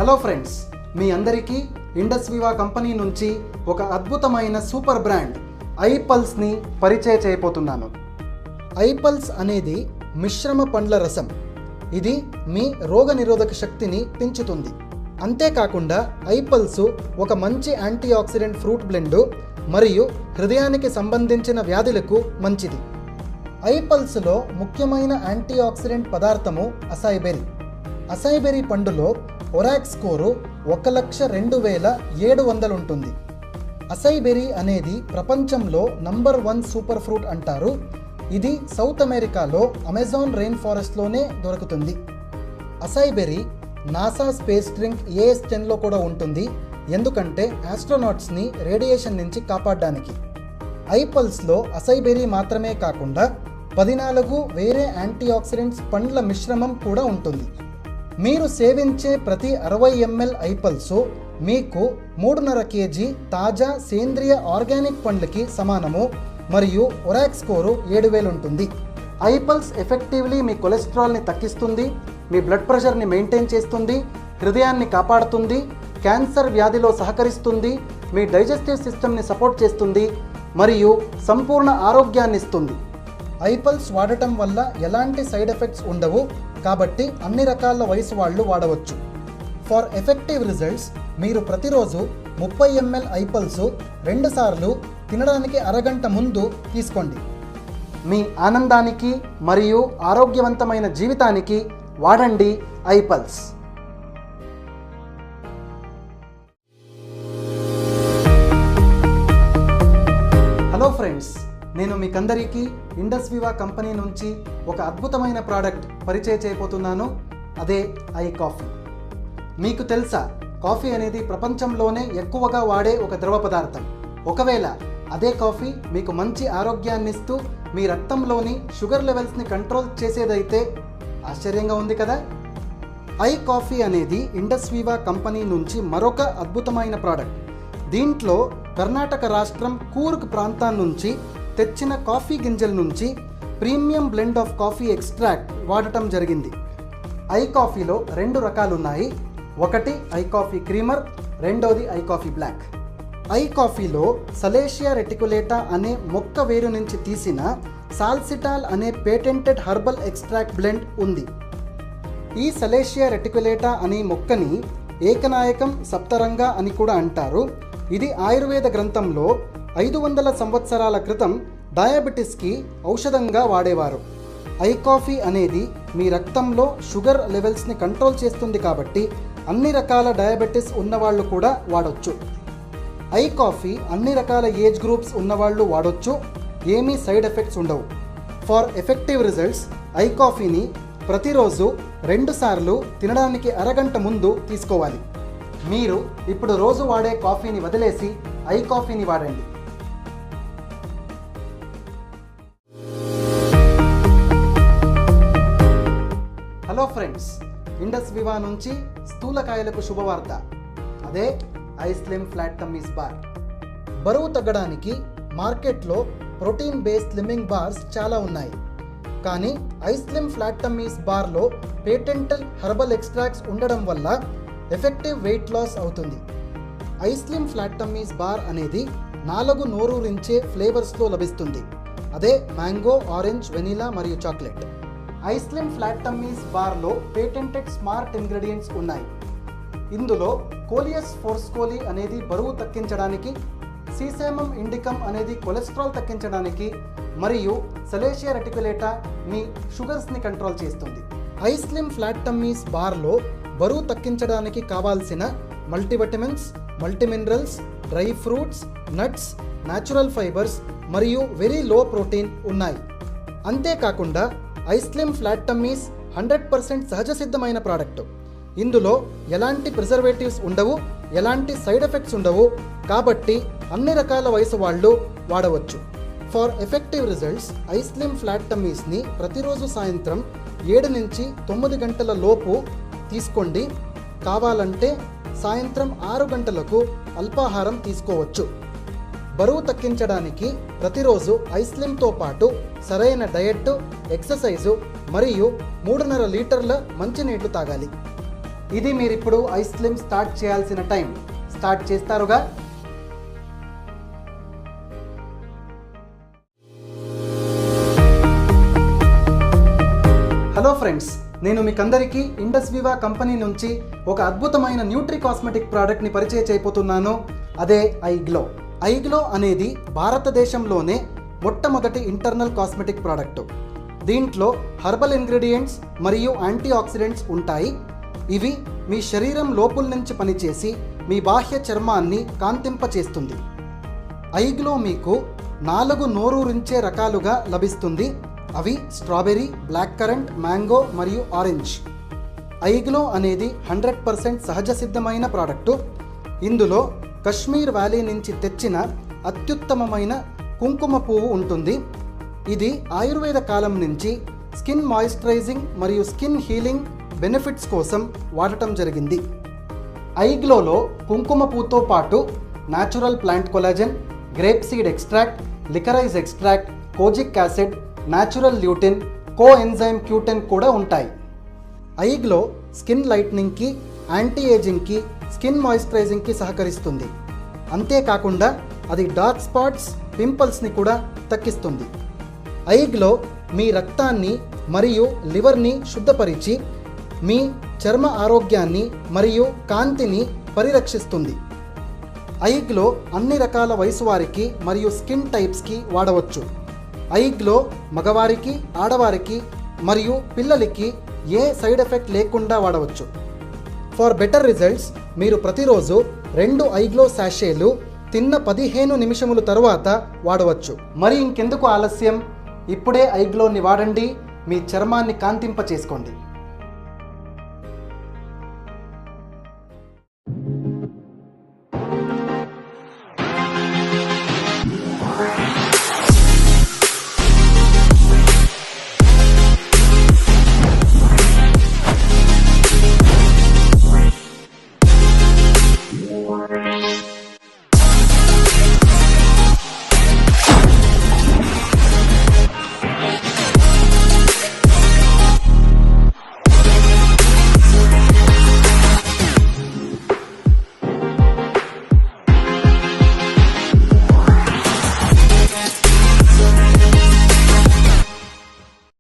Hello friends, మీ అందరికీ Indus వివా company నుంచి ఒక అద్భుతమైన సూపర్ బ్రాండ్ ఐపల్స్ని పరిచయం చేయబోతున్నాను. ఐపల్స్ అనేది మిశ్రమ పండ్ల రసం. ఇది మీ రోగనిరోధక శక్తిని పెంచుతుంది. అంతేకాకుండా ఐపల్స్ ఒక మంచి యాంటీ ఆక్సిడెంట్ ఫ్రూట్ బ్లెండ్ మరియు హృదయానికి సంబంధించిన వ్యాధులకు మంచిది. ఐపల్స్లో ముఖ్యమైన యాంటీ ఆక్సిడెంట్ పదార్థము అసాయ్ బెర్రీ. అసాయ్ బెర్రీ పండులో ఒరాక్ స్కోరు 1,02,700 ఉంటుంది. అసాయ్ బెర్రీ అనేది ప్రపంచంలో నంబర్ 1 సూపర్ ఫ్రూట్ అంటారు. ఇది సౌత్ అమెరికాలో అమెజాన్ రెయిన్ ఫారెస్ట్లోనే దొరుకుతుంది. అసాయ్ బెర్రీ నాసా స్పేస్ డ్రింక్ AS-10లో కూడా ఉంటుంది, ఎందుకంటే ఆస్ట్రోనాట్స్ని రేడియేషన్ నుంచి కాపాడడానికి. ఐపల్స్లో అసాయ్ బెర్రీ మాత్రమే కాకుండా 14 వేరే యాంటీ ఆక్సిడెంట్స్ పండ్ల మిశ్రమం కూడా ఉంటుంది. మీరు సేవించే ప్రతి 60 ml ఐపల్స్ మీకు 3.5 kg తాజా సేంద్రియ ఆర్గానిక్ పండ్లకి సమానము మరియు ఒరాక్ స్కోరు 7000 ఉంటుంది. ఐపల్స్ ఎఫెక్టివ్లీ మీ కొలెస్ట్రాల్ని తగ్గిస్తుంది, మీ బ్లడ్ ప్రెషర్ని మెయింటైన్ చేస్తుంది, హృదయాన్ని కాపాడుతుంది, క్యాన్సర్ వ్యాధిలో సహకరిస్తుంది, మీ డైజెస్టివ్ సిస్టమ్ని సపోర్ట్ చేస్తుంది మరియు సంపూర్ణ ఆరోగ్యాన్ని ఇస్తుంది. ఐపల్స్ వాడటం వల్ల ఎలాంటి సైడ్ ఎఫెక్ట్స్ ఉండవు, కాబట్టి అన్ని రకాల వయసు వాళ్ళు వాడవచ్చు. ఫర్ ఎఫెక్టివ్ రిజల్ట్స్ మీరు ప్రతిరోజు 30 ml ఐపల్స్ 2 సార్లు తినడానికి అరగంట ముందు తీసుకోండి. మీ ఆనందానికి మరియు ఆరోగ్యవంతమైన జీవితానికి వాడండి ఐపల్స్. హలో ఫ్రెండ్స్, నేను మీకందరికీ ఇండస్ వివా కంపెనీ నుంచి ఒక అద్భుతమైన ప్రోడక్ట్ పరిచయం చేయబోతున్నాను. అదే ఐ కాఫీ. మీకు తెలుసా, కాఫీ అనేది ప్రపంచంలోనే ఎక్కువగా వాడే ఒక ద్రవ పదార్థం. ఒకవేళ అదే కాఫీ మీకు మంచి ఆరోగ్యాన్ని ఇస్తూ మీ రక్తంలోని షుగర్ లెవెల్స్ని కంట్రోల్ చేసేదైతే ఆశ్చర్యంగా ఉంది కదా. ఐ కాఫీ అనేది ఇండస్ వివా కంపెనీ నుంచి మరొక అద్భుతమైన ప్రోడక్ట్. దీంట్లో కర్ణాటక రాష్ట్రం కూర్గ్ ప్రాంతం నుంచి తెచ్చిన కాఫీ గింజల నుంచి premium blend of coffee extract వాడటం జరిగింది. ఐ కాఫీలో 2 రకాలు ఉన్నాయి. ఒకటి ఐ కాఫీ క్రీమర్, రెండోది ఐ కాఫీ బ్లాక్. ఐ కాఫీలో సలేషియా రెటికులేటా అనే మొక్క వేరు నుంచి తీసిన సాల్సిటాల్ అనే పేటెంటెడ్ హర్బల్ ఎక్స్ట్రాక్ట్ బ్లెండ్ ఉంది. ఈ సలేషియా రెటికులేటా అనే మొక్కని ఏకనాయకం సప్తరంగ అని కూడా అంటారు. ఇది ఆయుర్వేద గ్రంథంలో 500 సంవత్సరాల క్రితం డయాబెటిస్కి ఔషధంగా వాడేవారు. ఐ కాఫీ అనేది మీ రక్తంలో షుగర్ లెవెల్స్ని కంట్రోల్ చేస్తుంది, కాబట్టి అన్ని రకాల డయాబెటిస్ ఉన్నవాళ్ళు కూడా వాడొచ్చు. ఐ కాఫీ అన్ని రకాల ఏజ్ గ్రూప్స్ ఉన్నవాళ్ళు వాడొచ్చు, ఏమీ సైడ్ ఎఫెక్ట్స్ ఉండవు. ఫర్ ఎఫెక్టివ్ రిజల్ట్స్ ఐ కాఫీని ప్రతిరోజు 2 సార్లు తినడానికి అరగంట ముందు తీసుకోవాలి. మీరు ఇప్పుడు రోజు వాడే కాఫీని వదిలేసి ఐ కాఫీని వాడండి. హలో ఫ్రెండ్స్, ఇండస్ వివా నుంచి స్థూలకాయలకు శుభవార్త. అదే ఐ స్లిమ్ ఫ్లాట్ టమ్మీస్ బార్. బరువు తగ్గడానికి మార్కెట్లో ప్రోటీన్ బేస్డ్ స్లిమ్మింగ్ బార్స్ చాలా ఉన్నాయి, కానీ ఐ స్లిమ్ ఫ్లాట్ టమ్మీస్ బార్లో పేటెంటల్ హెర్బల్ ఎక్స్ట్రాక్ట్స్ ఉండడం వల్ల ఎఫెక్టివ్ వెయిట్ లాస్ అవుతుంది. ఐ స్లిమ్ ఫ్లాట్ టమ్మీస్ బార్ అనేది 4 నోరూరించే ఫ్లేవర్స్లో లభిస్తుంది. అదే మ్యాంగో, ఆరెంజ్, వెనిలా మరియు chocolate. I slim flat tummies బార్లో పేటెంటెడ్ స్మార్ట్ ఇంగ్రీడియంట్స్ ఉన్నాయి. ఇందులో కోలియస్ ఫోర్స్కోలి అనేది బరువు తగ్గించడానికి, సీసేమమ్ ఇండికమ్ అనేది కొలెస్ట్రాల్ తగ్గించడానికి మరియు సలేషియా రెటికులేటా మీ షుగర్స్ని కంట్రోల్ చేస్తుంది. ఐ స్లిమ్ ఫ్లాట్ టమ్మీస్ బార్లో బరువు తగ్గించడానికి కావాల్సిన multivitamins, multiminerals, dry fruits, nuts, natural fibres మరియు వెరీ లో ప్రోటీన్ ఉన్నాయి. అంతేకాకుండా ఐ స్లిమ్ ఫ్లాట్ టమ్మీస్ 100% సహజ సిద్ధమైన ప్రోడక్ట్. ఇందులో ఎలాంటి ప్రిజర్వేటివ్స్ ఉండవు, ఎలాంటి సైడ్ ఎఫెక్ట్స్ ఉండవు, కాబట్టి అన్ని రకాల వయసు వాళ్ళు వాడవచ్చు. For effective results I slim flat టమ్మీస్ని ప్రతిరోజు సాయంత్రం 7 నుంచి 9 గంటల లోపు తీసుకోండి. కావాలంటే సాయంత్రం 6 గంటలకు అల్పాహారం తీసుకోవచ్చు. బరువు తగ్గించడానికి ప్రతిరోజు ఐ స్లిమ్తో పాటు సరైన డయట్, ఎక్సర్సైజు మరియు 3.5 లీటర్ల మంచినీళ్లు తాగాలి. ఇది మీరిప్పుడు ఐస్ స్లిమ్ స్టార్ట్ చేయాల్సిన టైం. స్టార్ట్ చేస్తారుగా? హలో ఫ్రెండ్స్, నేను మీకందరికీ ఇండస్ వివా కంపెనీ నుంచి ఒక అద్భుతమైన న్యూట్రీ కాస్మెటిక్ ప్రోడక్ట్ని పరిచయం చేయబోతున్నాను. అదే ఐగ్లో. ఐగ్లో అనేది భారతదేశంలోనే మొట్టమొదటి ఇంటర్నల్ కాస్మెటిక్ ప్రోడక్ట్. దీంట్లో హెర్బల్ ఇంగ్రీడియంట్స్ మరియు యాంటీ ఆక్సిడెంట్స్ ఉంటాయి. ఇవి మీ శరీరం లోపల నుంచి పనిచేసి మీ బాహ్య చర్మాన్ని కాంతింపచేస్తుంది. ఐగ్లో మీకు 4 నోరూరించే రకాలుగా లభిస్తుంది. అవి స్ట్రాబెర్రీ, బ్లాక్ కరెంట్, మ్యాంగో మరియు ఆరెంజ్. ఐగ్లో అనేది 100% సహజ సిద్ధమైన ప్రోడక్టు. ఇందులో కశ్మీర్ వ్యాలీ నుంచి తెచ్చిన అత్యుత్తమమైన కుంకుమ పువ్వు ఉంటుంది. ఇది ఆయుర్వేద కాలం నుంచి స్కిన్ మాయిశ్చరైజింగ్ మరియు స్కిన్ హీలింగ్ బెనిఫిట్స్ కోసం వాడటం జరిగింది. ఐగ్లోలో కుంకుమ పువ్వుతో పాటు natural plant collagen, grape seed extract, liquorice extract, kojic acid, natural lutein, co enzyme Q ten కూడా ఉంటాయి. ఐగ్లో స్కిన్ లైట్నింగ్కి, యాంటీ ఏజింగ్కి, స్కిన్ మాయిశ్చరైజింగ్కి సహకరిస్తుంది. అంతేకాకుండా అది డార్క్ స్పాట్స్, పింపుల్స్ని కూడా తగ్గిస్తుంది. ఐగ్లో మీ రక్తాన్ని మరియు లివర్ని శుద్ధపరిచి మీ చర్మ ఆరోగ్యాన్ని మరియు కాంతిని పరిరక్షిస్తుంది. ఐగ్లో అన్ని రకాల వయసు వారికి మరియు స్కిన్ టైప్స్కి వాడవచ్చు. ఐగ్లో మగవారికి, ఆడవారికి మరియు పిల్లలకి ఏ సైడ్ ఎఫెక్ట్ లేకుండా వాడవచ్చు. ఫర్ బెటర్ రిజల్ట్స్ మీరు ప్రతిరోజు 2 ఐగ్లో శాషేలు తిన్న 15 నిమిషముల తర్వాత వాడవచ్చు. మరి ఇంకెందుకు ఆలస్యం? ఇప్పుడే ఐగ్లోని వాడండి, మీ చర్మాన్ని కాంతింపచేసుకోండి.